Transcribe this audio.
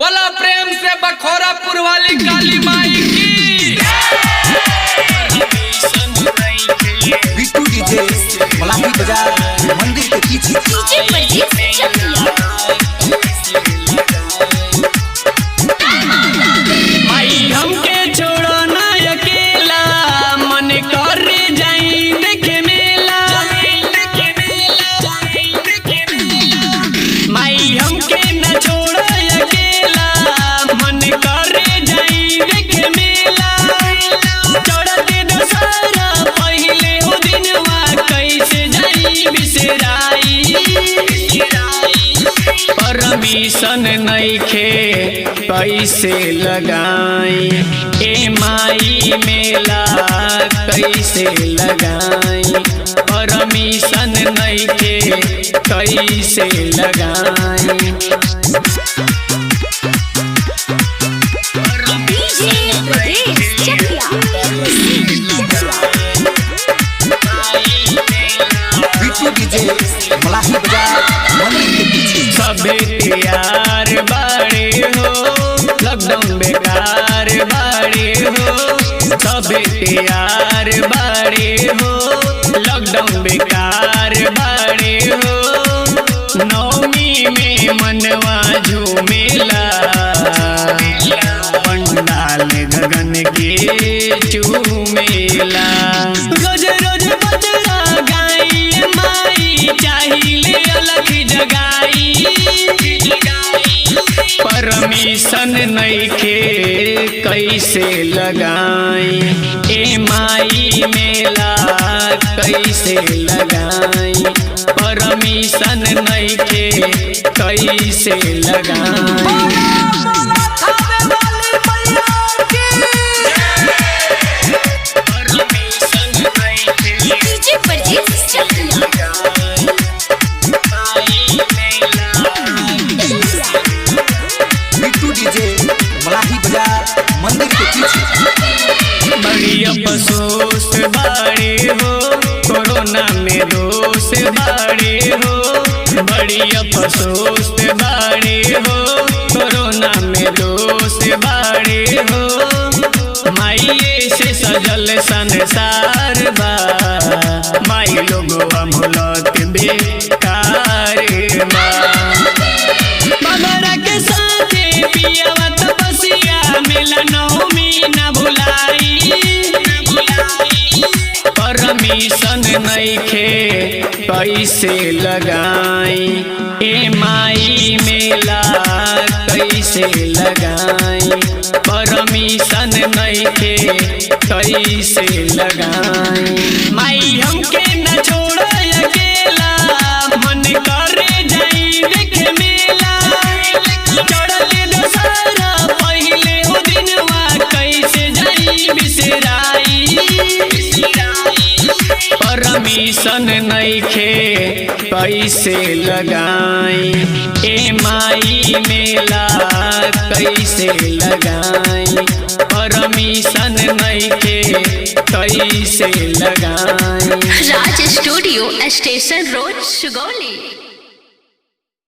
बोला प्रेम से बखोरापुर वाली काली माई की। बिट्टू डीजे मलाही बाजार मंदिर के पीछे डीजे परदेस माई हमके छोड़ो ना अकेला, मन कर जाई देखे मेला। माई हमके न छोड़ो अकेला, मन कर जाई देखे मेला। चढ़ते दशहरा पहिले हो दिनवा, कैसे जाई बिसराई। परमिशन नइखे कैसे लगाई, ए माई मेला कैसे लगाई। परमिशन नइखे कैसे लगाई। डीजे परदेस चकिया बिट्टू डीजे मलाही बाजार मंदिर के पीछे सबे तैयार बाड़े हो, लॉकडाउन बेकार बाड़े हो। सबे तैयार बाड़े हो, लॉकडाउन बेकार बाड़े हो। नौमी में मनवा झूमेला, पंडाल गगन के चूमेला। रोज रोज बदला गाई माई, चाहिए अलग जगाई। परमिशन नइखे कैसे लगाई, ए माई मेला कैसे लगाई। परमिशन नइखे कैसे लगाई। डीजे परदेस चकिया बिट्टू डीजे मलाही बाजार मंदिर के पीछे बड़ी अफसोस बाड़े हो, कोरोना में दोष बाड़े हो। बड़ी अफसोस बाड़े हो, कोरोना में दोष बाड़े हो। माइये से सजल संसार बा, माई लोगो मुलत बेकार बा। बबरा के साथे पियावा तपसिया, मेला नौमी न भुलाई। परमिशन नइखे कैसे लगाई, ए माई मेला कैसे लगाई। परमिशन नइखे कैसे लगाई। माई हमके न छोड़ो अकेला, मन करे जाई देखे मेला। चढ़ते दशहरा पहिले हो दिनवा, कैसे जाई बिसराई। परमिशन नइखे कैसे लगाई, ए माई मेला कैसे लगाई। परमिशन नइखे कैसे लगाई। राज स्टूडियो स्टेशन रोड सुगौली।